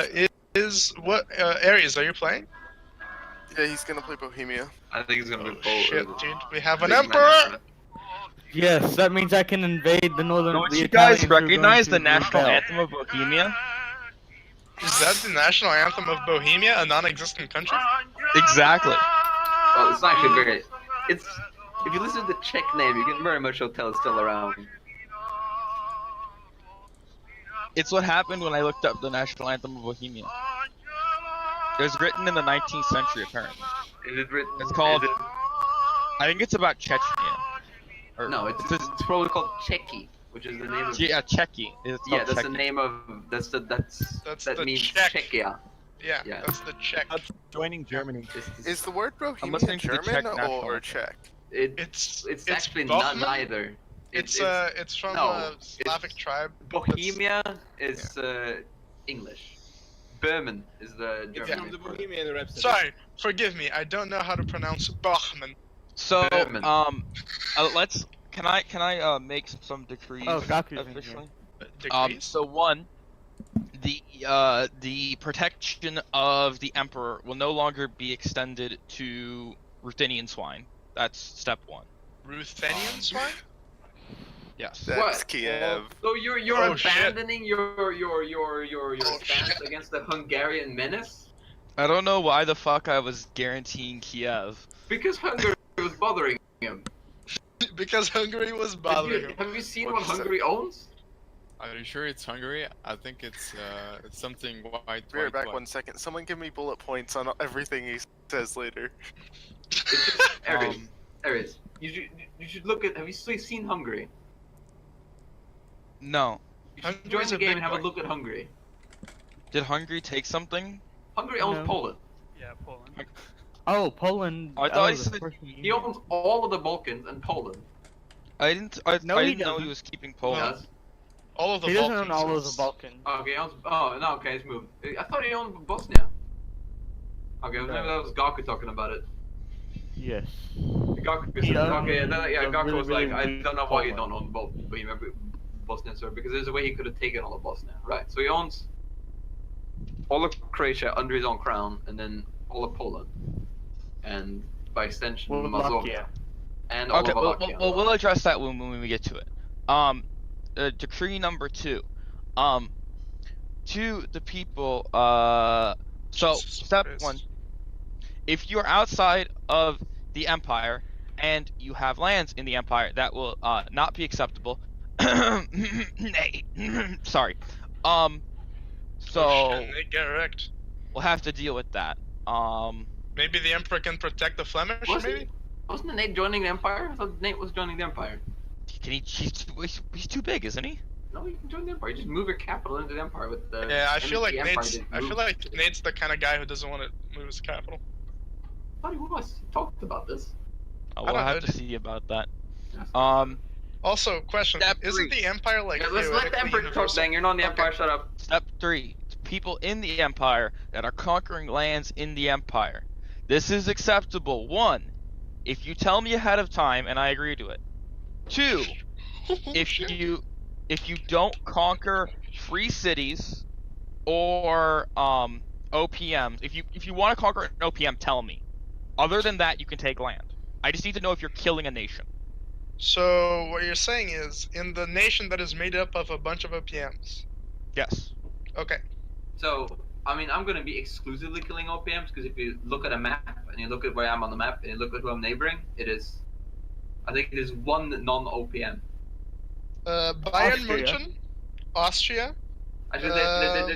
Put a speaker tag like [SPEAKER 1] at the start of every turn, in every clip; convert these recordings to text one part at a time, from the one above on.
[SPEAKER 1] is what areas are you playing?
[SPEAKER 2] Yeah, he's gonna play Bohemia.
[SPEAKER 3] I think he's gonna be
[SPEAKER 1] Shit, dude, we have an
[SPEAKER 3] Big
[SPEAKER 1] emperor.
[SPEAKER 4] Yes, that means I can invade the northern.
[SPEAKER 5] Don't
[SPEAKER 4] the
[SPEAKER 5] you
[SPEAKER 4] Italians
[SPEAKER 5] guys
[SPEAKER 4] who are going
[SPEAKER 5] recognize
[SPEAKER 4] to
[SPEAKER 5] the national
[SPEAKER 4] rebel.
[SPEAKER 5] anthem of Bohemia?
[SPEAKER 1] Is that the national anthem of Bohemia, a non-existent country?
[SPEAKER 5] Exactly.
[SPEAKER 3] Well, it's not actually very. It's if you listen to the Czech name, you can very much tell it's still around.
[SPEAKER 5] It's what happened when I looked up the national anthem of Bohemia. It was written in the 19th century, apparently.
[SPEAKER 3] Is it written?
[SPEAKER 5] It's called.
[SPEAKER 3] is it-
[SPEAKER 5] I think it's about Chechnya. Or,
[SPEAKER 3] No, it's probably called Czechy, which is the name of.
[SPEAKER 5] Yeah, Czechy. It's
[SPEAKER 3] Yeah,
[SPEAKER 5] called
[SPEAKER 3] that's
[SPEAKER 5] Czechy.
[SPEAKER 3] the name of. That
[SPEAKER 1] the
[SPEAKER 3] means
[SPEAKER 1] Czech.
[SPEAKER 3] Czechia.
[SPEAKER 1] Yeah,
[SPEAKER 3] Yeah.
[SPEAKER 1] that's the Czech.
[SPEAKER 6] Joining Germany.
[SPEAKER 2] Is the word Bohemia
[SPEAKER 5] listening to the Czech
[SPEAKER 2] German
[SPEAKER 5] national
[SPEAKER 2] or
[SPEAKER 5] anthem.
[SPEAKER 2] Czech?
[SPEAKER 1] It's
[SPEAKER 3] actually
[SPEAKER 1] Bohman?
[SPEAKER 3] not neither.
[SPEAKER 1] It's from
[SPEAKER 3] no,
[SPEAKER 1] a Slavic
[SPEAKER 3] it's-
[SPEAKER 1] tribe.
[SPEAKER 3] Bohemia is English. Berman is the German. name.
[SPEAKER 1] Sorry, forgive me. I don't know how to pronounce Bohman.
[SPEAKER 5] So,
[SPEAKER 3] German.
[SPEAKER 5] let's. Can I make some decrees
[SPEAKER 4] Oh, Gaku's in
[SPEAKER 5] officially?
[SPEAKER 1] Degrees?
[SPEAKER 5] So one, the protection of the emperor will no longer be extended to Ruthenian swine. That's step one.
[SPEAKER 1] Ruthenian swine?
[SPEAKER 5] Yes.
[SPEAKER 2] That's
[SPEAKER 3] What?
[SPEAKER 2] Kiev.
[SPEAKER 3] So you're
[SPEAKER 1] Oh, shit.
[SPEAKER 3] abandoning your stance against the Hungarian menace
[SPEAKER 5] I don't know why the fuck I was guaranteeing Kiev.
[SPEAKER 3] because Hungary was bothering him.
[SPEAKER 1] Because Hungary was bothering him.
[SPEAKER 3] Have you seen
[SPEAKER 2] What
[SPEAKER 3] what
[SPEAKER 2] is that?
[SPEAKER 3] Hungary owns?
[SPEAKER 7] Are you sure it's Hungary? I think it's something white.
[SPEAKER 2] Be right back
[SPEAKER 7] white.
[SPEAKER 2] 1 second. Someone give me bullet points on everything he says later.
[SPEAKER 3] It's just Ares.
[SPEAKER 7] Um,
[SPEAKER 3] Ares, you should look at. Have you seen Hungary?
[SPEAKER 5] No.
[SPEAKER 3] You should join
[SPEAKER 1] Hungary's
[SPEAKER 3] the
[SPEAKER 1] a
[SPEAKER 3] game
[SPEAKER 1] big
[SPEAKER 3] and have a
[SPEAKER 1] boy.
[SPEAKER 3] look at Hungary.
[SPEAKER 5] Did Hungary take something?
[SPEAKER 3] Hungary owns
[SPEAKER 4] No.
[SPEAKER 3] Poland.
[SPEAKER 6] Yeah, Poland.
[SPEAKER 4] Oh, Poland.
[SPEAKER 5] I thought he
[SPEAKER 4] the
[SPEAKER 5] said-
[SPEAKER 4] first one
[SPEAKER 3] He owns all of the Balkans and Poland.
[SPEAKER 5] I didn't. I
[SPEAKER 4] No, he
[SPEAKER 5] didn't know he
[SPEAKER 4] doesn't.
[SPEAKER 5] was keeping Poland.
[SPEAKER 3] Yes.
[SPEAKER 1] All of the
[SPEAKER 4] He doesn't
[SPEAKER 1] Balkans.
[SPEAKER 4] own all of the Balkans.
[SPEAKER 3] Okay, he owns. Oh no, okay, it's moved. I thought he owned Bosnia. Okay, maybe that was Gaku talking about it.
[SPEAKER 4] Yes.
[SPEAKER 3] Gaku
[SPEAKER 4] He
[SPEAKER 3] said,
[SPEAKER 4] owns
[SPEAKER 3] okay,
[SPEAKER 4] a
[SPEAKER 3] Gaku
[SPEAKER 4] really,
[SPEAKER 3] was like,
[SPEAKER 4] really
[SPEAKER 3] I
[SPEAKER 4] big
[SPEAKER 3] don't know why you
[SPEAKER 4] Poland.
[SPEAKER 3] don't own both Bosnia, sir, because there's a way he could have taken all of Bosnia. Right, so he owns all of Croatia under his own crown, and then all of Poland, and by extension Mazovia,
[SPEAKER 4] Slovakia.
[SPEAKER 3] and all
[SPEAKER 5] Okay,
[SPEAKER 3] of Wallachia.
[SPEAKER 5] well, we'll address that when we get to it. Decree number 2. To the people, so
[SPEAKER 1] Jesus
[SPEAKER 5] step
[SPEAKER 1] Christ.
[SPEAKER 5] 1, if you're outside of the empire and you have lands in the empire, that will not be acceptable. Sorry. So
[SPEAKER 1] Oh, shit, they get wrecked.
[SPEAKER 5] we'll have to deal with that.
[SPEAKER 1] Maybe the Emperor can protect the Flemish, maybe?
[SPEAKER 3] Wasn't Nate joining the Empire? I thought Nate was joining the Empire.
[SPEAKER 5] Can he's too big, isn't he?
[SPEAKER 3] No, you can join the Empire. You just move your capital into the Empire with the.
[SPEAKER 1] Yeah, I feel like
[SPEAKER 3] the Empire
[SPEAKER 1] Nate's.
[SPEAKER 3] didn't
[SPEAKER 1] I feel
[SPEAKER 3] move.
[SPEAKER 1] like Nate's the kind of guy who doesn't want to move his capital.
[SPEAKER 3] I thought he was. He talked about this.
[SPEAKER 5] We'll
[SPEAKER 1] don't
[SPEAKER 5] have
[SPEAKER 1] know.
[SPEAKER 5] to see about that.
[SPEAKER 3] Yes.
[SPEAKER 1] Also, question:
[SPEAKER 5] Step
[SPEAKER 1] isn't
[SPEAKER 5] three.
[SPEAKER 1] the Empire like
[SPEAKER 3] Yeah, let's let the
[SPEAKER 1] theoretically
[SPEAKER 3] Emperor talk.
[SPEAKER 1] universal?
[SPEAKER 3] Dang, you're not in the
[SPEAKER 1] Okay.
[SPEAKER 3] Empire. Shut up.
[SPEAKER 5] Step 3. People in the empire that are conquering lands in the empire. This is acceptable. 1. If you tell me ahead of time and I agree to it. 2. If you don't conquer free cities or OPMs, if you want to conquer an OPM, tell me. Other than that, you can take land. I just need to know if you're killing a nation.
[SPEAKER 1] So what you're saying is, in the nation that is made up of a bunch of OPMs.
[SPEAKER 5] Yes.
[SPEAKER 1] Okay.
[SPEAKER 3] So, I mean, I'm gonna be exclusively killing OPMs because if you look at a map and you look at where I'm on the map and you look at who I'm neighboring, I think it is one non-OPM.
[SPEAKER 1] Bayern
[SPEAKER 4] Austria.
[SPEAKER 1] München, Austria.
[SPEAKER 3] Actually,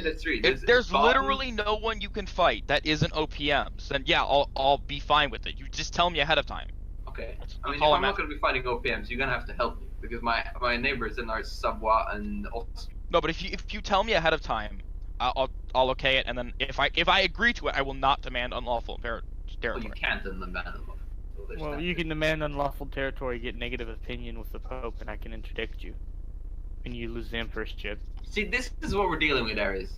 [SPEAKER 3] there's 3.
[SPEAKER 5] If there's
[SPEAKER 3] Baden-
[SPEAKER 5] literally no one you can fight that isn't OPMs, then yeah, I'll be fine with it. You just tell me ahead of time.
[SPEAKER 3] Okay.
[SPEAKER 5] That's
[SPEAKER 3] I mean, if
[SPEAKER 5] all
[SPEAKER 3] I'm
[SPEAKER 5] I'm
[SPEAKER 3] not
[SPEAKER 5] at.
[SPEAKER 3] gonna be fighting OPMs, you're gonna have to help me because my neighbors in are Savoie and Austria.
[SPEAKER 5] No, but if you tell me ahead of time, I'll okay it, and then if I agree to it, I will not demand unlawful
[SPEAKER 3] Well,
[SPEAKER 5] territory.
[SPEAKER 3] you can't in the man.
[SPEAKER 4] Well, you can demand unlawful territory, get negative opinion with the Pope, and I can interdict you. And you lose the emperorship.
[SPEAKER 3] See, this is what we're dealing with, Ares.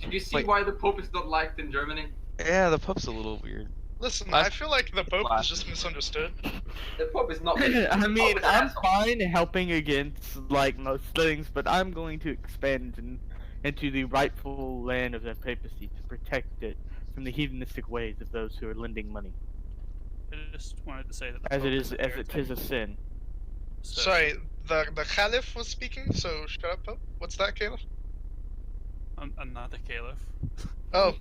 [SPEAKER 3] Did you see
[SPEAKER 5] Wait.
[SPEAKER 3] why the Pope is not liked in Germany?
[SPEAKER 5] Yeah, the Pope's a little weird.
[SPEAKER 1] Listen,
[SPEAKER 5] Last-
[SPEAKER 1] I feel like the Pope is
[SPEAKER 5] last-
[SPEAKER 1] just misunderstood.
[SPEAKER 3] The Pope is not.
[SPEAKER 4] I mean,
[SPEAKER 3] Pope is an
[SPEAKER 4] I'm
[SPEAKER 3] asshole.
[SPEAKER 4] fine helping against, like, most things, but I'm going to expand and into the rightful land of the papacy to protect it from the heathenistic ways of those who are lending money,
[SPEAKER 6] I just wanted to say that the
[SPEAKER 4] as it
[SPEAKER 6] Pope
[SPEAKER 4] is
[SPEAKER 6] a
[SPEAKER 4] as it is a
[SPEAKER 6] heretic,
[SPEAKER 4] sin.
[SPEAKER 6] so
[SPEAKER 1] Sorry, the Caliph was speaking, so shut up, Pope. What's that, Caliph?
[SPEAKER 6] I'm not the caliph.
[SPEAKER 1] Oh,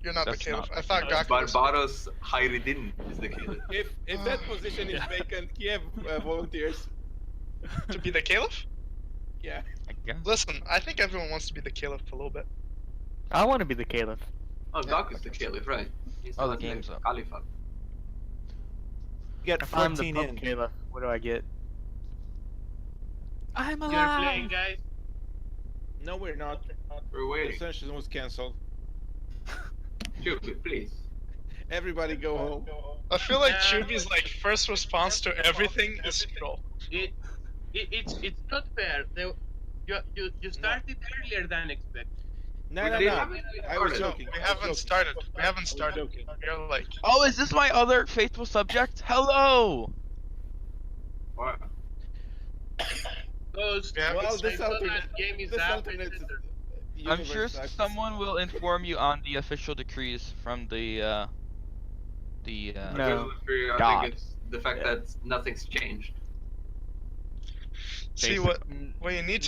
[SPEAKER 1] you're not
[SPEAKER 5] That's
[SPEAKER 1] the Caliph.
[SPEAKER 5] not
[SPEAKER 1] I
[SPEAKER 5] the
[SPEAKER 1] thought Gaku was.
[SPEAKER 3] Barbaros Hayreddin is the caliph.
[SPEAKER 8] If that position is vacant, Kiev volunteers.
[SPEAKER 1] To be the Caliph?
[SPEAKER 8] Yeah.
[SPEAKER 5] I guess.
[SPEAKER 1] Listen, I think everyone wants to be the Caliph a little bit.
[SPEAKER 4] I want to be the caliph.
[SPEAKER 3] Oh, Doc is the caliph, right? He's
[SPEAKER 5] Oh, the
[SPEAKER 3] not
[SPEAKER 5] game's up.
[SPEAKER 3] Caliphate.
[SPEAKER 6] Get
[SPEAKER 4] If I'm the
[SPEAKER 6] 14
[SPEAKER 4] Pope
[SPEAKER 6] in.
[SPEAKER 4] caliph, what do I get?
[SPEAKER 6] I'm
[SPEAKER 9] You're
[SPEAKER 6] alive.
[SPEAKER 9] playing, guys.
[SPEAKER 8] No, we're not.
[SPEAKER 3] We're
[SPEAKER 8] The
[SPEAKER 3] waiting.
[SPEAKER 8] session was cancelled.
[SPEAKER 3] Stupid, please.
[SPEAKER 8] Everybody go home.
[SPEAKER 1] I feel like
[SPEAKER 9] Yeah.
[SPEAKER 1] Chubi's like first response to everything is scroll.
[SPEAKER 9] It's not fair. You started earlier than expected.
[SPEAKER 8] No,
[SPEAKER 3] We
[SPEAKER 8] no,
[SPEAKER 3] did
[SPEAKER 8] no.
[SPEAKER 3] have it.
[SPEAKER 8] I was
[SPEAKER 1] No,
[SPEAKER 8] joking.
[SPEAKER 1] we
[SPEAKER 8] I was
[SPEAKER 1] haven't
[SPEAKER 8] joking.
[SPEAKER 1] started. We haven't
[SPEAKER 8] I was
[SPEAKER 1] started.
[SPEAKER 8] joking.
[SPEAKER 1] We're like,
[SPEAKER 5] Oh, is this my other faithful subject? Hello!
[SPEAKER 3] Wow.
[SPEAKER 9] Those
[SPEAKER 1] Yeah,
[SPEAKER 8] Well,
[SPEAKER 9] I
[SPEAKER 8] this
[SPEAKER 9] saw
[SPEAKER 8] alternate,
[SPEAKER 9] that game is
[SPEAKER 8] this
[SPEAKER 9] up
[SPEAKER 8] alternate
[SPEAKER 9] and center.
[SPEAKER 5] I'm sure
[SPEAKER 8] Universalis.
[SPEAKER 5] someone will inform you on the official decrees from the
[SPEAKER 4] No.
[SPEAKER 3] I
[SPEAKER 5] God.
[SPEAKER 3] think it's the fact that nothing's changed.
[SPEAKER 1] see what you need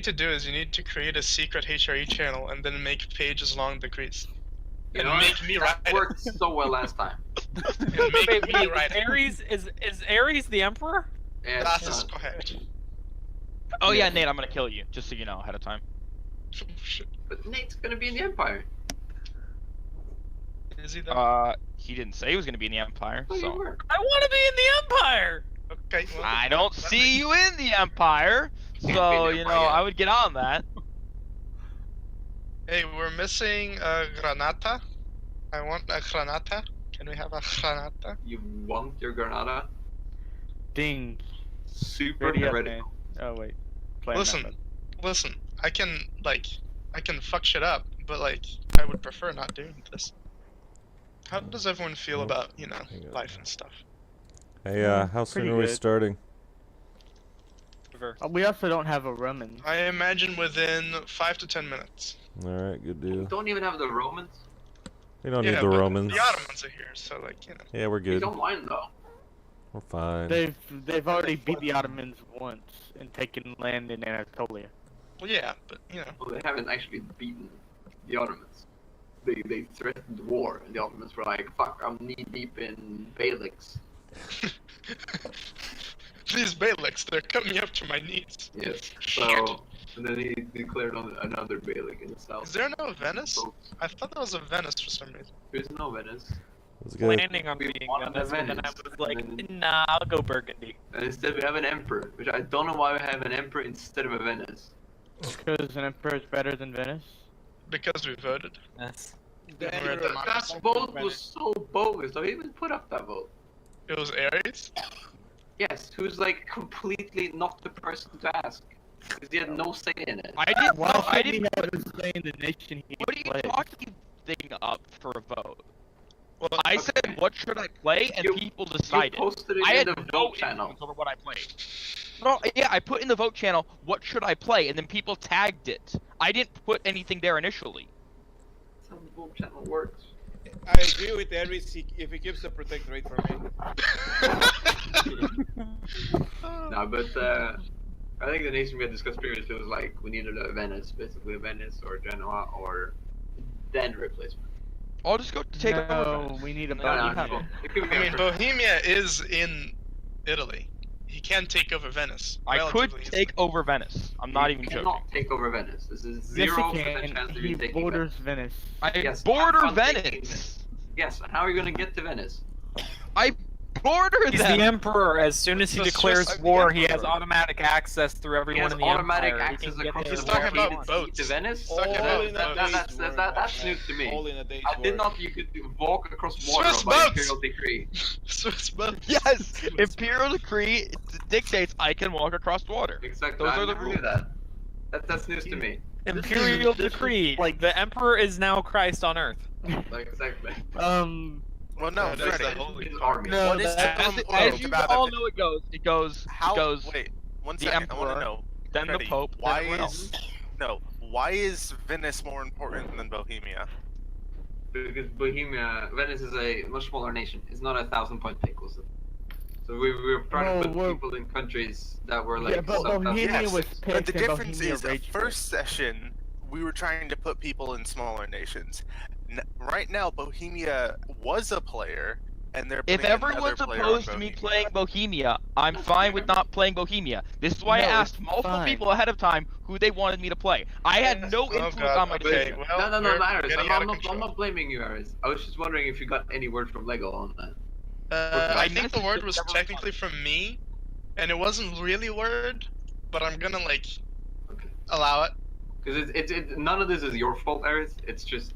[SPEAKER 1] to do is you need to create a secret HRE channel and then make pages long decrees.
[SPEAKER 3] You
[SPEAKER 1] And
[SPEAKER 3] know,
[SPEAKER 1] make me write
[SPEAKER 3] that
[SPEAKER 1] it.
[SPEAKER 3] worked so well last time.
[SPEAKER 1] And make me write it.
[SPEAKER 10] Ares is Ares the emperor?
[SPEAKER 3] Yeah,
[SPEAKER 1] That
[SPEAKER 3] it's
[SPEAKER 1] is
[SPEAKER 3] not.
[SPEAKER 1] correct.
[SPEAKER 5] Oh yeah, Nate, I'm gonna kill you, just so you know ahead of time.
[SPEAKER 1] Shit.
[SPEAKER 3] But Nate's gonna be in the Empire.
[SPEAKER 1] Is he though?
[SPEAKER 5] He didn't say he was gonna be in the Empire,
[SPEAKER 3] Oh, you
[SPEAKER 5] so
[SPEAKER 3] were.
[SPEAKER 10] I want to be in the Empire.
[SPEAKER 1] Okay. Well,
[SPEAKER 5] I don't
[SPEAKER 1] that
[SPEAKER 5] see
[SPEAKER 1] makes-
[SPEAKER 5] you in the Empire.
[SPEAKER 3] Can't
[SPEAKER 5] So
[SPEAKER 3] be in the
[SPEAKER 5] you know,
[SPEAKER 3] Empire.
[SPEAKER 5] I would get on that.
[SPEAKER 1] Hey, we're missing a granata. I want a granata. Can we have a granata?
[SPEAKER 3] You want your Granada?
[SPEAKER 4] Ding.
[SPEAKER 3] Super
[SPEAKER 4] Ready up,
[SPEAKER 3] heretical.
[SPEAKER 4] man. Oh wait. Playing
[SPEAKER 1] Listen,
[SPEAKER 4] that
[SPEAKER 1] listen. I can fuck shit up, but like I would prefer not doing this. How does everyone feel about life and stuff?
[SPEAKER 11] Hey, how soon
[SPEAKER 4] pretty
[SPEAKER 11] are we
[SPEAKER 4] good.
[SPEAKER 11] starting?
[SPEAKER 4] We also don't have a Roman.
[SPEAKER 1] I imagine within 5 to 10 minutes.
[SPEAKER 11] Alright, good
[SPEAKER 3] You
[SPEAKER 11] deal.
[SPEAKER 3] don't even have the Romans.
[SPEAKER 11] We don't
[SPEAKER 1] Yeah,
[SPEAKER 11] need the
[SPEAKER 1] but
[SPEAKER 11] Romans.
[SPEAKER 1] The Ottomans are here, so like
[SPEAKER 11] Yeah, we're
[SPEAKER 3] You
[SPEAKER 11] good.
[SPEAKER 3] don't mind though.
[SPEAKER 11] We're fine.
[SPEAKER 4] They've already beat the Ottomans once and taken land in Anatolia.
[SPEAKER 1] Well, yeah, but
[SPEAKER 3] Well, they haven't actually beaten the Ottomans. They threatened war, and the Ottomans were like, "Fuck, I'm knee deep in Beyliks."
[SPEAKER 1] these Beyliks, they're coming up to my knees.
[SPEAKER 3] Yes.
[SPEAKER 1] Shit.
[SPEAKER 3] So, and then he declared on another Beylik in the south.
[SPEAKER 1] Is there no Venice?
[SPEAKER 3] So,
[SPEAKER 1] I thought there was a Venice for some reason.
[SPEAKER 3] there's no Venice.
[SPEAKER 11] Let's go.
[SPEAKER 10] Planning on
[SPEAKER 3] We
[SPEAKER 10] being
[SPEAKER 3] wanted
[SPEAKER 10] on this,
[SPEAKER 3] a
[SPEAKER 10] and then I
[SPEAKER 3] Venice,
[SPEAKER 10] was like,
[SPEAKER 3] and then-
[SPEAKER 10] nah, I'll go Burgundy.
[SPEAKER 3] And instead we have an emperor, which I don't know why we have an emperor instead of a Venice.
[SPEAKER 4] Because an emperor is better than Venice.
[SPEAKER 1] Because we voted.
[SPEAKER 10] Yes.
[SPEAKER 8] The
[SPEAKER 1] We're
[SPEAKER 8] emperor-
[SPEAKER 1] the-
[SPEAKER 3] That vote was so bogus. Don't even put up that vote.
[SPEAKER 1] It was Ares.
[SPEAKER 3] Yes, who's like completely not the person to ask. Because he had no say in it.
[SPEAKER 5] I didn't.
[SPEAKER 4] Why
[SPEAKER 5] I
[SPEAKER 4] should he
[SPEAKER 5] didn't.
[SPEAKER 4] have a say in the nation he
[SPEAKER 5] What are you
[SPEAKER 4] plays?
[SPEAKER 5] talking thing up for a vote?
[SPEAKER 1] Well,
[SPEAKER 5] I said, what should I play, and
[SPEAKER 3] You-
[SPEAKER 5] people
[SPEAKER 3] You
[SPEAKER 5] decided.
[SPEAKER 3] posted it
[SPEAKER 5] I
[SPEAKER 3] in
[SPEAKER 5] had
[SPEAKER 3] the
[SPEAKER 5] no
[SPEAKER 3] vote channel.
[SPEAKER 5] influence over what I played. No, yeah, I put in the vote channel, what should I play, and then people tagged it. I didn't put anything there initially.
[SPEAKER 3] That's how the vote channel works.
[SPEAKER 8] I agree with Aries if he keeps the protectorate for me.
[SPEAKER 3] No, but I think the nation we had discussed previously was like we needed a Venice, basically a Venice or Genoa or then replacement.
[SPEAKER 5] I'll just go take over.
[SPEAKER 4] No, we need a
[SPEAKER 3] No,
[SPEAKER 4] Bohemia.
[SPEAKER 3] it could be
[SPEAKER 1] I mean,
[SPEAKER 3] Emperor.
[SPEAKER 1] Bohemia is in Italy. He can take over Venice.
[SPEAKER 5] I could
[SPEAKER 1] relatively easily.
[SPEAKER 5] take over Venice. I'm not
[SPEAKER 3] You
[SPEAKER 5] even
[SPEAKER 3] cannot
[SPEAKER 5] joking.
[SPEAKER 3] take over Venice. This is
[SPEAKER 4] Yes,
[SPEAKER 3] 0%
[SPEAKER 4] he can.
[SPEAKER 3] chance of
[SPEAKER 4] He
[SPEAKER 3] you taking
[SPEAKER 4] borders Venice.
[SPEAKER 5] I
[SPEAKER 3] Yes,
[SPEAKER 5] border
[SPEAKER 3] have fun taking
[SPEAKER 5] Venice.
[SPEAKER 3] Yes, and how are you gonna get to Venice?
[SPEAKER 5] I border
[SPEAKER 10] He's
[SPEAKER 5] them.
[SPEAKER 10] the emperor. As soon as he
[SPEAKER 1] The
[SPEAKER 10] declares
[SPEAKER 1] Swiss-
[SPEAKER 10] war, he has
[SPEAKER 1] Emperor.
[SPEAKER 10] automatic access through
[SPEAKER 3] He
[SPEAKER 10] everyone
[SPEAKER 3] has
[SPEAKER 10] in the
[SPEAKER 3] automatic
[SPEAKER 10] empire.
[SPEAKER 3] access
[SPEAKER 10] He can
[SPEAKER 3] across
[SPEAKER 10] get
[SPEAKER 3] the
[SPEAKER 1] He's
[SPEAKER 10] to
[SPEAKER 1] talking
[SPEAKER 10] wherever
[SPEAKER 1] about
[SPEAKER 10] he wants.
[SPEAKER 1] boats.
[SPEAKER 3] To Venice?
[SPEAKER 1] Talking
[SPEAKER 8] All
[SPEAKER 1] about
[SPEAKER 8] in a
[SPEAKER 1] boats.
[SPEAKER 8] day's work.
[SPEAKER 3] That's news to me.
[SPEAKER 8] All in a day's
[SPEAKER 3] I did
[SPEAKER 8] work.
[SPEAKER 3] not. You could walk across water
[SPEAKER 1] Swiss
[SPEAKER 3] by
[SPEAKER 1] boats!
[SPEAKER 3] imperial decree.
[SPEAKER 1] Swiss boats.
[SPEAKER 5] Yes, Imperial Decree dictates I can walk across water.
[SPEAKER 3] Exactly.
[SPEAKER 5] Those
[SPEAKER 3] I
[SPEAKER 5] are the
[SPEAKER 3] never knew
[SPEAKER 5] rules.
[SPEAKER 3] that. That's news to me.
[SPEAKER 10] Imperial
[SPEAKER 4] This is
[SPEAKER 10] decree.
[SPEAKER 4] like-
[SPEAKER 10] The emperor is now Christ on earth.
[SPEAKER 3] Like exactly.
[SPEAKER 2] Well, no,
[SPEAKER 1] That's
[SPEAKER 2] Freddy.
[SPEAKER 1] the holy
[SPEAKER 3] His
[SPEAKER 1] card.
[SPEAKER 3] army.
[SPEAKER 4] No,
[SPEAKER 2] What is
[SPEAKER 4] that-
[SPEAKER 2] the
[SPEAKER 5] As,
[SPEAKER 2] Pope
[SPEAKER 5] as you
[SPEAKER 2] about
[SPEAKER 5] all
[SPEAKER 2] it?
[SPEAKER 5] know, it goes.
[SPEAKER 2] How?
[SPEAKER 5] It goes.
[SPEAKER 2] Wait, one
[SPEAKER 5] the
[SPEAKER 2] second. I want
[SPEAKER 5] Emperor,
[SPEAKER 2] to know.
[SPEAKER 5] Then
[SPEAKER 2] Freddy,
[SPEAKER 5] the Pope.
[SPEAKER 2] Why
[SPEAKER 5] then everyone
[SPEAKER 2] is
[SPEAKER 5] else.
[SPEAKER 2] no? Why is Venice more important than Bohemia?
[SPEAKER 3] Because Venice is a much smaller nation. It's not a 1,000-point pick, was it? So we were trying to put people in countries that were like.
[SPEAKER 4] Yeah, but Bohemia was picked.
[SPEAKER 2] But the
[SPEAKER 4] and
[SPEAKER 2] difference
[SPEAKER 4] Bohemia
[SPEAKER 2] is, the
[SPEAKER 4] rage
[SPEAKER 2] first session, we were trying to put people in smaller nations. Right now, Bohemia was a player, and they're
[SPEAKER 5] If
[SPEAKER 2] putting
[SPEAKER 5] everyone's
[SPEAKER 2] another player on
[SPEAKER 5] opposed to me
[SPEAKER 2] Bohemia.
[SPEAKER 5] playing Bohemia, I'm fine with not playing Bohemia. This is why I
[SPEAKER 4] No,
[SPEAKER 5] asked
[SPEAKER 4] it's
[SPEAKER 5] multiple
[SPEAKER 4] fine.
[SPEAKER 5] people ahead of time who they wanted me to play. I had no influence on my decision.
[SPEAKER 3] No,
[SPEAKER 1] we're
[SPEAKER 3] Aris.
[SPEAKER 1] getting out of
[SPEAKER 3] I'm
[SPEAKER 1] control.
[SPEAKER 3] not blaming you, Aris. I was just wondering if you got any word from Lego on that.
[SPEAKER 1] I think the word was technically from me, and it wasn't really word, but I'm gonna like allow it.
[SPEAKER 3] Because it's none of this is your fault, Aris. It's just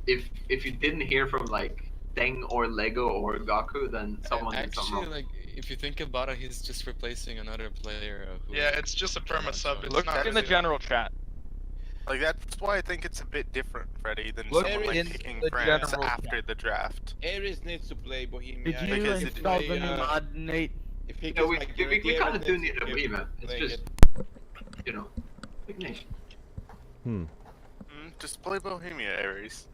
[SPEAKER 3] if you didn't hear from like Deng or Lego or Gaku, then someone did something
[SPEAKER 7] Actually,
[SPEAKER 3] wrong.
[SPEAKER 7] like, if you think about it, he's just replacing another player. Who
[SPEAKER 1] Yeah, it's just a perma sub. It's
[SPEAKER 5] Look
[SPEAKER 1] not
[SPEAKER 5] in the
[SPEAKER 1] really
[SPEAKER 5] general chat.
[SPEAKER 2] Like, that's why I think it's a bit different, Freddy, than
[SPEAKER 5] Look
[SPEAKER 2] someone like
[SPEAKER 5] in
[SPEAKER 2] picking
[SPEAKER 5] the
[SPEAKER 2] France
[SPEAKER 5] general
[SPEAKER 2] after the draft.
[SPEAKER 8] Ares needs to play Bohemia.
[SPEAKER 4] Did you
[SPEAKER 2] Because
[SPEAKER 4] install the new mod, Nate?
[SPEAKER 8] If he
[SPEAKER 3] Yeah,
[SPEAKER 8] gets
[SPEAKER 3] we
[SPEAKER 8] my
[SPEAKER 3] kind
[SPEAKER 8] guarantee,
[SPEAKER 3] of
[SPEAKER 8] Ares
[SPEAKER 3] do
[SPEAKER 8] needs
[SPEAKER 3] need
[SPEAKER 8] to
[SPEAKER 3] a
[SPEAKER 8] keep
[SPEAKER 3] Bohemia. It's
[SPEAKER 8] playing
[SPEAKER 3] just,
[SPEAKER 8] it.
[SPEAKER 3] big nation.
[SPEAKER 2] Just play Bohemia, Ares.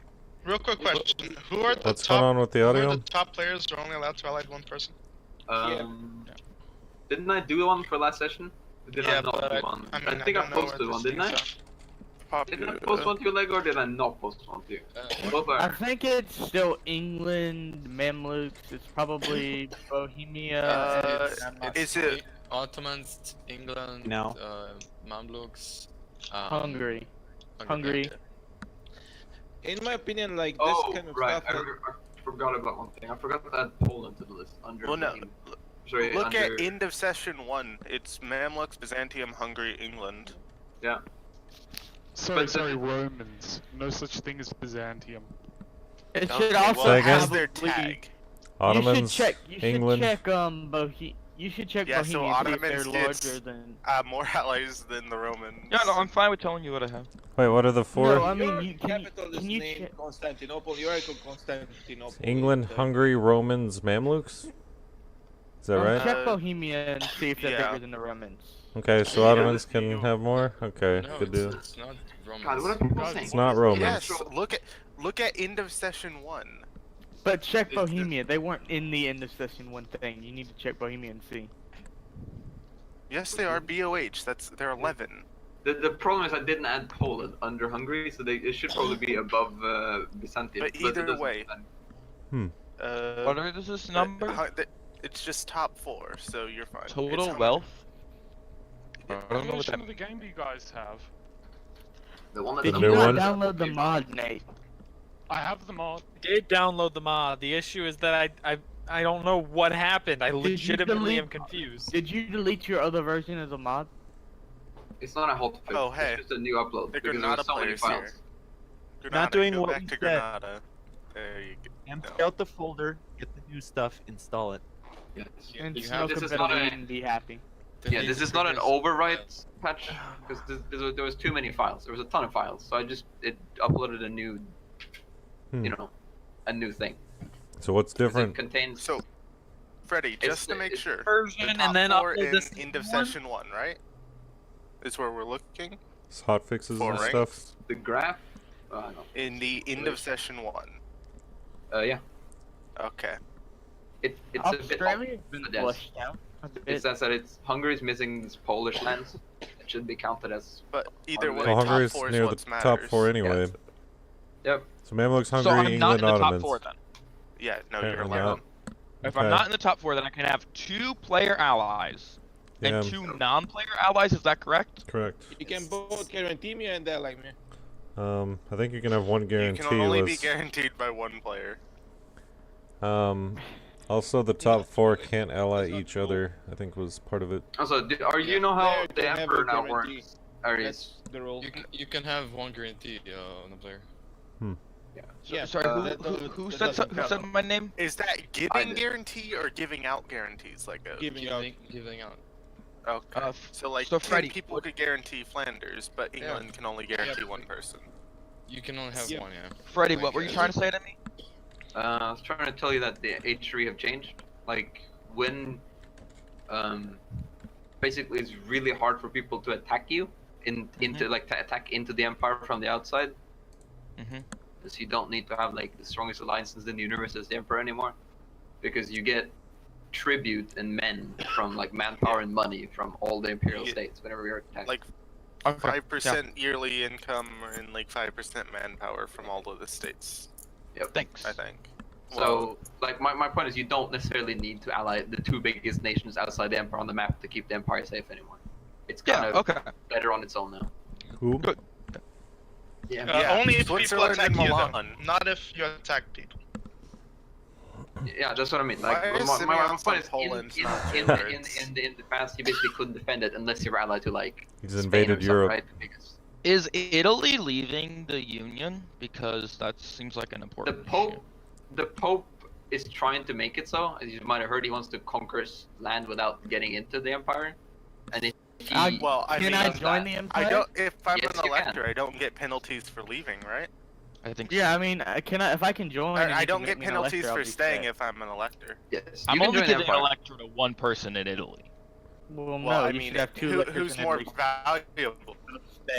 [SPEAKER 1] Real quick question: Who are the
[SPEAKER 11] What's
[SPEAKER 1] top?
[SPEAKER 11] going on with the
[SPEAKER 1] Who
[SPEAKER 11] audio?
[SPEAKER 1] are the top players who are only allowed to allied one person?
[SPEAKER 3] Didn't I do one for last session? Did I not do one?
[SPEAKER 1] I mean,
[SPEAKER 3] I think I
[SPEAKER 1] don't know where
[SPEAKER 3] posted
[SPEAKER 1] this
[SPEAKER 3] one, didn't I?
[SPEAKER 1] thing's
[SPEAKER 3] Did I post one to you, Lego, or did I not post one to you? Both
[SPEAKER 4] I
[SPEAKER 3] are.
[SPEAKER 4] think it's still England, Mamluks. It's probably Bohemia. and I'm not
[SPEAKER 2] Is
[SPEAKER 4] sure.
[SPEAKER 2] it
[SPEAKER 7] Ottomans, England,
[SPEAKER 10] No.
[SPEAKER 7] Mamluks,
[SPEAKER 4] Hungary? Hungary.
[SPEAKER 8] In my opinion, like this
[SPEAKER 3] Oh,
[SPEAKER 8] kind of
[SPEAKER 3] right.
[SPEAKER 8] stuff.
[SPEAKER 3] I forgot about one thing. I forgot to add Poland to the list. Under
[SPEAKER 2] Well, no.
[SPEAKER 3] Bohemia. Sorry,
[SPEAKER 2] Look
[SPEAKER 3] under...
[SPEAKER 2] at end of session 1. It's Mamluks, Byzantium, Hungary, England.
[SPEAKER 3] Yeah.
[SPEAKER 12] Sorry, Romans. No such thing as Byzantium.
[SPEAKER 4] It
[SPEAKER 2] Okay,
[SPEAKER 4] should also
[SPEAKER 11] Say again?
[SPEAKER 2] has their
[SPEAKER 4] probably-
[SPEAKER 2] tag.
[SPEAKER 11] Ottomans,
[SPEAKER 4] you should
[SPEAKER 11] England.
[SPEAKER 4] check you should check
[SPEAKER 2] Yeah, so
[SPEAKER 4] Bohemia see if they're
[SPEAKER 2] Ottomans
[SPEAKER 4] larger
[SPEAKER 2] gets
[SPEAKER 4] than.
[SPEAKER 2] more allies than the Romans.
[SPEAKER 5] Yeah, no, I'm fine with telling you what I have.
[SPEAKER 11] Wait, what are the four?
[SPEAKER 4] No, I mean,
[SPEAKER 8] Your
[SPEAKER 4] you
[SPEAKER 8] capital is
[SPEAKER 4] can you
[SPEAKER 8] named
[SPEAKER 4] check?
[SPEAKER 8] Constantinople. You are Constantinople.
[SPEAKER 11] England, Hungary, Romans, Mamluks? Is that right?
[SPEAKER 4] Check Bohemia and see if they're
[SPEAKER 2] yeah.
[SPEAKER 4] bigger than the Romans.
[SPEAKER 11] Okay, so Ottomans can have more? Okay,
[SPEAKER 7] No,
[SPEAKER 11] good deal.
[SPEAKER 7] it's not Romans.
[SPEAKER 3] God, what are people saying?
[SPEAKER 11] It's not Romans.
[SPEAKER 2] Yes, look at end of session 1.
[SPEAKER 4] But check Bohemia. They weren't in the end of session 1 thing. You need to check Bohemia and see.
[SPEAKER 2] Yes, they are BOH. They're 11.
[SPEAKER 3] The problem is I didn't add Poland under Hungary, so it should probably be above Byzantium.
[SPEAKER 2] But either
[SPEAKER 3] it doesn't
[SPEAKER 2] way.
[SPEAKER 3] matter.
[SPEAKER 5] What is this number?
[SPEAKER 2] It's just top 4, so you're fine.
[SPEAKER 5] Total
[SPEAKER 2] It's
[SPEAKER 5] wealth?
[SPEAKER 2] Yeah.
[SPEAKER 5] I
[SPEAKER 12] What
[SPEAKER 5] don't know what
[SPEAKER 12] version
[SPEAKER 5] that
[SPEAKER 12] of the game do you guys have?
[SPEAKER 3] The one that
[SPEAKER 4] Did
[SPEAKER 11] The
[SPEAKER 4] you
[SPEAKER 11] new
[SPEAKER 4] not
[SPEAKER 11] one?
[SPEAKER 4] download the mod, Nate?
[SPEAKER 12] I have the mod.
[SPEAKER 10] Did download the mod. The issue is that I don't know what happened. I
[SPEAKER 4] you
[SPEAKER 10] legitimately
[SPEAKER 4] delete-
[SPEAKER 10] am confused.
[SPEAKER 4] Did you delete your other version as a mod?
[SPEAKER 3] It's not a hot fix.
[SPEAKER 2] Oh, hey.
[SPEAKER 3] It's just a new upload.
[SPEAKER 2] The
[SPEAKER 3] because
[SPEAKER 2] Granada
[SPEAKER 3] there's so many
[SPEAKER 2] players
[SPEAKER 3] files.
[SPEAKER 2] here.
[SPEAKER 13] Not doing
[SPEAKER 2] go
[SPEAKER 13] what
[SPEAKER 2] back
[SPEAKER 13] we
[SPEAKER 2] to
[SPEAKER 13] said.
[SPEAKER 2] Granada. There you go.
[SPEAKER 13] Empty out the folder, get the new stuff, install it.
[SPEAKER 3] Yes.
[SPEAKER 4] And
[SPEAKER 3] This
[SPEAKER 4] Snow
[SPEAKER 3] is
[SPEAKER 4] can
[SPEAKER 3] not
[SPEAKER 4] bet
[SPEAKER 3] a-
[SPEAKER 4] and be happy.
[SPEAKER 3] Yeah, this is not an overwrite patch because there was too many files. There was a ton of files, so it uploaded a new, a new thing.
[SPEAKER 11] So what's
[SPEAKER 3] 'Cause
[SPEAKER 11] different?
[SPEAKER 3] It contains.
[SPEAKER 2] So, Freddy, just to make
[SPEAKER 3] it's
[SPEAKER 2] sure,
[SPEAKER 10] version
[SPEAKER 2] the
[SPEAKER 10] and
[SPEAKER 2] top
[SPEAKER 10] then
[SPEAKER 2] 4
[SPEAKER 10] upload
[SPEAKER 2] in
[SPEAKER 10] this
[SPEAKER 2] end of
[SPEAKER 10] one?
[SPEAKER 2] session 1, right? Is where we're looking.
[SPEAKER 11] It's hot fixes
[SPEAKER 2] For
[SPEAKER 11] and
[SPEAKER 2] ranks.
[SPEAKER 11] stuff.
[SPEAKER 3] The graph. No.
[SPEAKER 2] In the end of session 1.
[SPEAKER 3] Yeah.
[SPEAKER 2] Okay.
[SPEAKER 3] It's a bit
[SPEAKER 4] Australia's
[SPEAKER 3] off,
[SPEAKER 4] been
[SPEAKER 3] but yes.
[SPEAKER 4] flushed out a
[SPEAKER 3] It
[SPEAKER 4] bit.
[SPEAKER 3] says that Hungary's missing these Polish lands. It should be counted as.
[SPEAKER 2] But either way,
[SPEAKER 11] Well, Hungary's
[SPEAKER 2] top 4 is
[SPEAKER 11] near the
[SPEAKER 2] what
[SPEAKER 11] top
[SPEAKER 2] matters.
[SPEAKER 11] 4 anyway.
[SPEAKER 3] Yep.
[SPEAKER 11] So Mamluks,
[SPEAKER 5] So
[SPEAKER 11] Hungary,
[SPEAKER 5] I'm not
[SPEAKER 11] England,
[SPEAKER 5] in the top
[SPEAKER 11] Ottomans.
[SPEAKER 5] 4 then.
[SPEAKER 2] Yeah, no,
[SPEAKER 11] Okay,
[SPEAKER 2] you're
[SPEAKER 11] I'm
[SPEAKER 2] allowed.
[SPEAKER 11] not.
[SPEAKER 5] If I'm
[SPEAKER 11] Okay.
[SPEAKER 5] not in the top 4, then I can have 2 player allies
[SPEAKER 11] Yeah.
[SPEAKER 5] and 2 non-player allies. Is that correct?
[SPEAKER 11] Correct.
[SPEAKER 8] You can both guarantee me and like me.
[SPEAKER 11] I think you can have one guarantee.
[SPEAKER 2] You can only be
[SPEAKER 11] list.
[SPEAKER 2] guaranteed by one player.
[SPEAKER 11] Also, the top 4 can't ally each other. I think was part of it.
[SPEAKER 3] Also, you know how the
[SPEAKER 8] They have
[SPEAKER 3] Emperor
[SPEAKER 8] a
[SPEAKER 3] now
[SPEAKER 8] guarantee.
[SPEAKER 3] works? Aries.
[SPEAKER 8] That's the rule.
[SPEAKER 7] You can have one guarantee on the player.
[SPEAKER 8] Yeah.
[SPEAKER 5] Sorry, who said my name?
[SPEAKER 2] Is that
[SPEAKER 3] I
[SPEAKER 2] giving
[SPEAKER 3] did.
[SPEAKER 2] guarantee or giving out guarantees? Like a
[SPEAKER 8] Giving out.
[SPEAKER 7] Giving out.
[SPEAKER 2] okay. So like
[SPEAKER 5] so
[SPEAKER 2] 10
[SPEAKER 5] Freddy,
[SPEAKER 2] people could guarantee Flanders, but England can only guarantee one person.
[SPEAKER 7] You can only have
[SPEAKER 8] Yeah.
[SPEAKER 7] one, yeah.
[SPEAKER 5] Freddy,
[SPEAKER 7] Like,
[SPEAKER 5] what were you trying to say to me?
[SPEAKER 3] I was trying to tell you that the H3 have changed. Like when, basically, it's really hard for people to attack you into like attack into the empire from the outside.
[SPEAKER 5] Mm-hmm.
[SPEAKER 3] So you don't need to have like the strongest alliances in the universe as the emperor anymore, because you get tribute and men from like manpower and money from all the imperial states whenever you're attacked.
[SPEAKER 2] Like 5% yearly income and like 5% manpower from all of the states.
[SPEAKER 3] Yep.
[SPEAKER 5] Thanks.
[SPEAKER 2] I think.
[SPEAKER 3] So, like, my point is, you don't necessarily need to ally the two biggest nations outside the empire on the map to keep the empire safe anymore. It's kind of better on its own now.
[SPEAKER 11] Cool.
[SPEAKER 5] Good.
[SPEAKER 3] Yeah.
[SPEAKER 1] Only if people
[SPEAKER 2] Switzerland
[SPEAKER 1] attack
[SPEAKER 2] and
[SPEAKER 1] you, though.
[SPEAKER 2] Milan.
[SPEAKER 1] Not if you attack people.
[SPEAKER 3] Yeah, that's what I mean. Like,
[SPEAKER 2] Why is
[SPEAKER 3] my point is,
[SPEAKER 2] Poland
[SPEAKER 3] in the past, you basically couldn't defend it unless you were allied to like.
[SPEAKER 11] He's
[SPEAKER 3] Spain
[SPEAKER 11] invaded
[SPEAKER 3] or something,
[SPEAKER 11] Europe.
[SPEAKER 3] right? Because
[SPEAKER 5] Is Italy leaving the Union? Because that seems like an important
[SPEAKER 3] the Pope is trying to make it so. As you might have heard, he wants to conquer land without getting into the empire. And if he
[SPEAKER 2] can I
[SPEAKER 10] join the empire?
[SPEAKER 2] I don't. If I'm
[SPEAKER 3] Yes,
[SPEAKER 2] an
[SPEAKER 3] you can.
[SPEAKER 2] elector, I don't get penalties for leaving, right?
[SPEAKER 5] I think.
[SPEAKER 4] Yeah, I mean, if I can join? and
[SPEAKER 2] I
[SPEAKER 4] you
[SPEAKER 2] don't
[SPEAKER 4] can
[SPEAKER 2] get
[SPEAKER 4] make me an
[SPEAKER 2] penalties
[SPEAKER 4] elector, I'll
[SPEAKER 2] for
[SPEAKER 4] be
[SPEAKER 2] staying
[SPEAKER 4] set.
[SPEAKER 2] if I'm an elector.
[SPEAKER 3] Yes,
[SPEAKER 5] I'm
[SPEAKER 3] you can
[SPEAKER 5] only
[SPEAKER 3] join the
[SPEAKER 5] giving
[SPEAKER 3] empire.
[SPEAKER 5] elector to one person in Italy.
[SPEAKER 4] Well, no,
[SPEAKER 2] Well, I
[SPEAKER 4] you
[SPEAKER 2] mean,
[SPEAKER 4] should have two electors
[SPEAKER 2] who's
[SPEAKER 4] in
[SPEAKER 2] more
[SPEAKER 4] every-
[SPEAKER 2] valuable?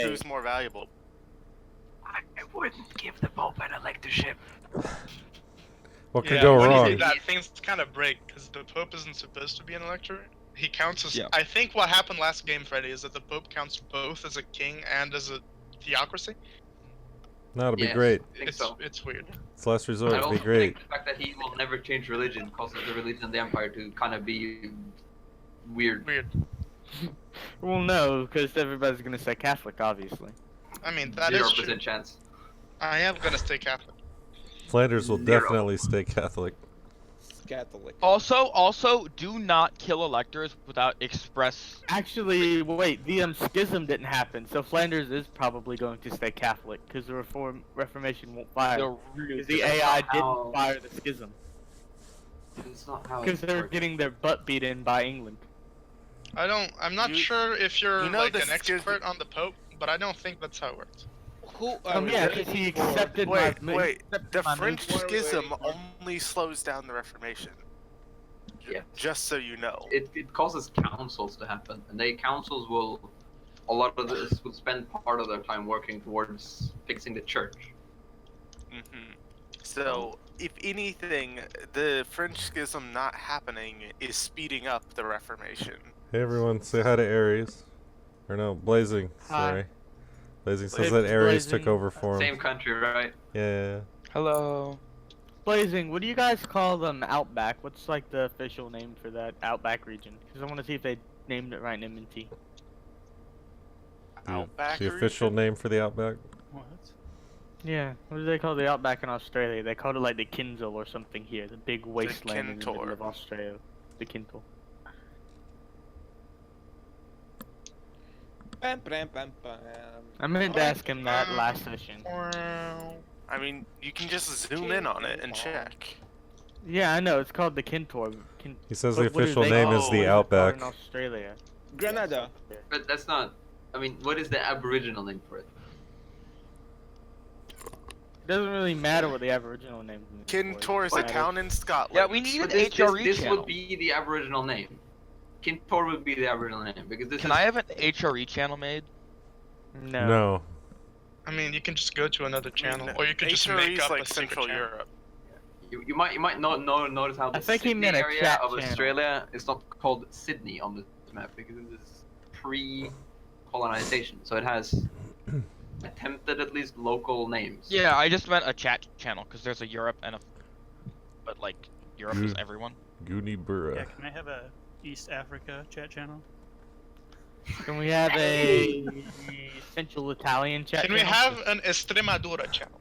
[SPEAKER 2] Who's more valuable?
[SPEAKER 3] I wouldn't give the Pope an electorship.
[SPEAKER 11] What could
[SPEAKER 1] Yeah,
[SPEAKER 11] go
[SPEAKER 1] when you
[SPEAKER 11] wrong?
[SPEAKER 1] do that, things kind of break, because the Pope isn't supposed to be an elector. He counts as.
[SPEAKER 5] Yeah.
[SPEAKER 1] I think what happened last game, Freddy, is that the Pope counts both as a king and as a theocracy.
[SPEAKER 11] That'd be
[SPEAKER 3] Yes,
[SPEAKER 11] great.
[SPEAKER 3] I think so.
[SPEAKER 1] It's weird.
[SPEAKER 11] It's last resort.
[SPEAKER 3] I
[SPEAKER 11] It'd be
[SPEAKER 3] also
[SPEAKER 11] great.
[SPEAKER 3] think the fact that he will never change religion causes the religion of the empire to kind of be weird.
[SPEAKER 1] Weird.
[SPEAKER 4] Well, no, because everybody's gonna say Catholic, obviously.
[SPEAKER 1] I mean, that is true.
[SPEAKER 3] 0% chance.
[SPEAKER 1] I am gonna stay Catholic.
[SPEAKER 11] Flanders will
[SPEAKER 3] Zero.
[SPEAKER 11] definitely stay Catholic.
[SPEAKER 8] Catholic.
[SPEAKER 5] Also, do not kill electors without express.
[SPEAKER 4] Actually, wait, the schism didn't happen, so Flanders is probably going to stay Catholic because the Reformation won't fire.
[SPEAKER 5] The real-
[SPEAKER 4] Because the
[SPEAKER 3] That's
[SPEAKER 4] AI
[SPEAKER 3] not how-
[SPEAKER 4] didn't fire the schism
[SPEAKER 3] That's not how.
[SPEAKER 4] because
[SPEAKER 3] it
[SPEAKER 4] they're
[SPEAKER 3] works.
[SPEAKER 4] getting their butt beat in by England.
[SPEAKER 1] I'm not sure if you're
[SPEAKER 2] you know
[SPEAKER 1] like
[SPEAKER 2] the
[SPEAKER 1] an expert on the Pope, but I don't think that's how it works.
[SPEAKER 8] Who?
[SPEAKER 4] Yeah, because he accepted my.
[SPEAKER 2] Wait. The
[SPEAKER 4] my
[SPEAKER 2] French
[SPEAKER 4] movement.
[SPEAKER 2] Schism only slows down the Reformation.
[SPEAKER 3] Yeah.
[SPEAKER 2] Just so you know.
[SPEAKER 3] It causes councils to happen, and they councils will. A lot of this will spend part of their time working towards fixing the church.
[SPEAKER 2] So, if anything, the French Schism not happening is speeding up the Reformation.
[SPEAKER 11] Hey everyone, say hi to Aries. Or no, Blazing.
[SPEAKER 4] Hi.
[SPEAKER 11] Sorry. Blazing says
[SPEAKER 4] Hey,
[SPEAKER 11] that Aries took
[SPEAKER 4] Blazing.
[SPEAKER 11] over for him.
[SPEAKER 3] Same country, right?
[SPEAKER 11] Yeah.
[SPEAKER 5] Hello.
[SPEAKER 4] Blazing, what do you guys call them Outback? What's like the official name for that Outback region? Because I want to see if they named it right in MNT.
[SPEAKER 2] Outback
[SPEAKER 11] The official
[SPEAKER 2] region?
[SPEAKER 11] name for the Outback?
[SPEAKER 6] What?
[SPEAKER 4] Yeah, what do they call the Outback in Australia? They called it like the Kinzel or something here, the big wasteland in the middle
[SPEAKER 2] Kintor.
[SPEAKER 4] of Australia. The Kintel.
[SPEAKER 8] Pam, pam, pam, pam.
[SPEAKER 4] I meant to ask him that last session.
[SPEAKER 2] I mean, you can just zoom in on it and check.
[SPEAKER 4] Yeah, I know, it's called the Kintor.
[SPEAKER 11] He says the
[SPEAKER 4] But what do
[SPEAKER 11] official
[SPEAKER 4] they
[SPEAKER 11] name
[SPEAKER 4] call
[SPEAKER 11] is
[SPEAKER 4] it?
[SPEAKER 11] the
[SPEAKER 4] What is it
[SPEAKER 11] Outback.
[SPEAKER 4] called in Australia.
[SPEAKER 8] Grenada.
[SPEAKER 3] But that's not. I mean, what is the Aboriginal name for it?
[SPEAKER 4] It doesn't really matter what the Aboriginal name is.
[SPEAKER 2] Kintor is a town in Scotland.
[SPEAKER 5] Yeah, we need an
[SPEAKER 3] But this
[SPEAKER 5] HRE channel.
[SPEAKER 3] would be the Aboriginal name. Kintor would be the Aboriginal name because this
[SPEAKER 5] Can
[SPEAKER 3] is.
[SPEAKER 5] I have an HRE channel made?
[SPEAKER 4] No.
[SPEAKER 11] No.
[SPEAKER 1] I mean, you can just go to another channel,
[SPEAKER 2] No,
[SPEAKER 1] or you could just
[SPEAKER 2] HRE
[SPEAKER 1] make
[SPEAKER 2] is
[SPEAKER 1] up
[SPEAKER 2] like
[SPEAKER 1] a secret
[SPEAKER 2] Central
[SPEAKER 1] channel.
[SPEAKER 2] Europe.
[SPEAKER 3] You might not notice how the
[SPEAKER 4] I think he
[SPEAKER 3] Sydney
[SPEAKER 4] meant a
[SPEAKER 3] area
[SPEAKER 4] chat
[SPEAKER 3] of
[SPEAKER 4] channel.
[SPEAKER 3] Australia is not called Sydney on this map because it is pre-colonization, so it has attempted at least local names.
[SPEAKER 5] Yeah, I just meant a chat channel because there's a Europe and a. But like Europe is everyone.
[SPEAKER 11] Goonibura.
[SPEAKER 6] Yeah, can I have a East Africa chat channel?
[SPEAKER 4] Can we have a Central Italian chat
[SPEAKER 1] Can we
[SPEAKER 4] channel?
[SPEAKER 1] have an Estremadura channel?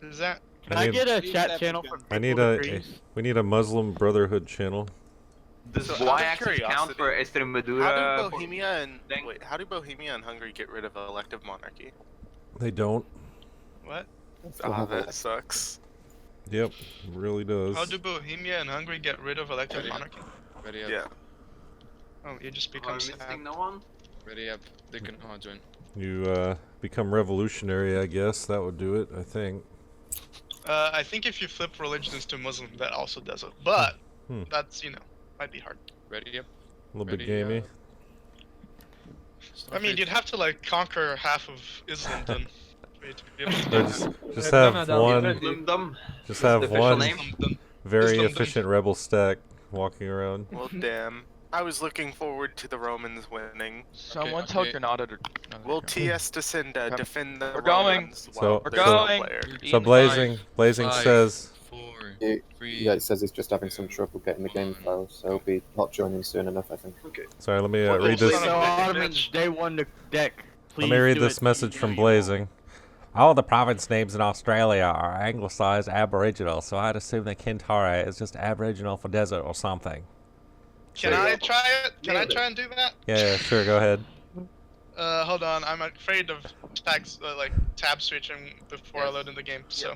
[SPEAKER 1] Is that?
[SPEAKER 4] Can I get a chat channel for
[SPEAKER 11] I need
[SPEAKER 4] people
[SPEAKER 11] a.
[SPEAKER 4] with trees?
[SPEAKER 11] We need a Muslim Brotherhood channel.
[SPEAKER 3] Does
[SPEAKER 2] So out of
[SPEAKER 3] Y-axis count
[SPEAKER 2] curiosity,
[SPEAKER 3] for Extremadura?
[SPEAKER 2] How do Bohemia and how do Bohemia and Hungary get rid of elective monarchy?
[SPEAKER 11] They don't.
[SPEAKER 1] What?
[SPEAKER 2] Ah, that sucks.
[SPEAKER 11] Yep, really does.
[SPEAKER 1] How do Bohemia and Hungary get rid of elective monarchy?
[SPEAKER 7] Ready up.
[SPEAKER 2] Yeah.
[SPEAKER 1] Oh, you just
[SPEAKER 3] Am I
[SPEAKER 1] become
[SPEAKER 3] missing
[SPEAKER 1] sad.
[SPEAKER 3] no one?
[SPEAKER 7] Ready up. They can join.
[SPEAKER 11] You become revolutionary, I guess. That would do it, I think.
[SPEAKER 1] I think if you flip religions to Muslim, that also does it. But that's might be hard.
[SPEAKER 7] Ready up.
[SPEAKER 11] A little bit
[SPEAKER 7] Ready,
[SPEAKER 11] gamey.
[SPEAKER 1] I mean, you'd have to like conquer half of Islington for you to be able to do
[SPEAKER 11] Or
[SPEAKER 1] that.
[SPEAKER 11] just have one.
[SPEAKER 3] Islandum.
[SPEAKER 11] Just
[SPEAKER 3] That's
[SPEAKER 11] have
[SPEAKER 3] the official
[SPEAKER 11] one
[SPEAKER 3] name.
[SPEAKER 11] very
[SPEAKER 1] Islington.
[SPEAKER 11] efficient rebel stack walking around.
[SPEAKER 2] Well, damn. I was looking forward to the Romans winning.
[SPEAKER 5] Someone tell Granada to.
[SPEAKER 2] Will T.S. Descenda defend the
[SPEAKER 5] We're going.
[SPEAKER 2] Romans
[SPEAKER 11] So-
[SPEAKER 2] while there's no player?
[SPEAKER 11] So Blazing says.
[SPEAKER 14] Yeah, it says he's just having some trouble getting the game file, so he'll be not joining soon enough, I think.
[SPEAKER 3] Okay.
[SPEAKER 11] Sorry, let me read this.
[SPEAKER 4] So Ottomans, day one to deck.
[SPEAKER 11] Let me read this message from Blazing. All the province names in Australia are anglicized Aboriginal, so I'd assume that Kintare is just Aboriginal for desert or something.
[SPEAKER 1] Can I try it? Can I try and do that?
[SPEAKER 11] Yeah, sure, go ahead.
[SPEAKER 1] Hold on. I'm afraid of tags like tab switching before I load in the game. So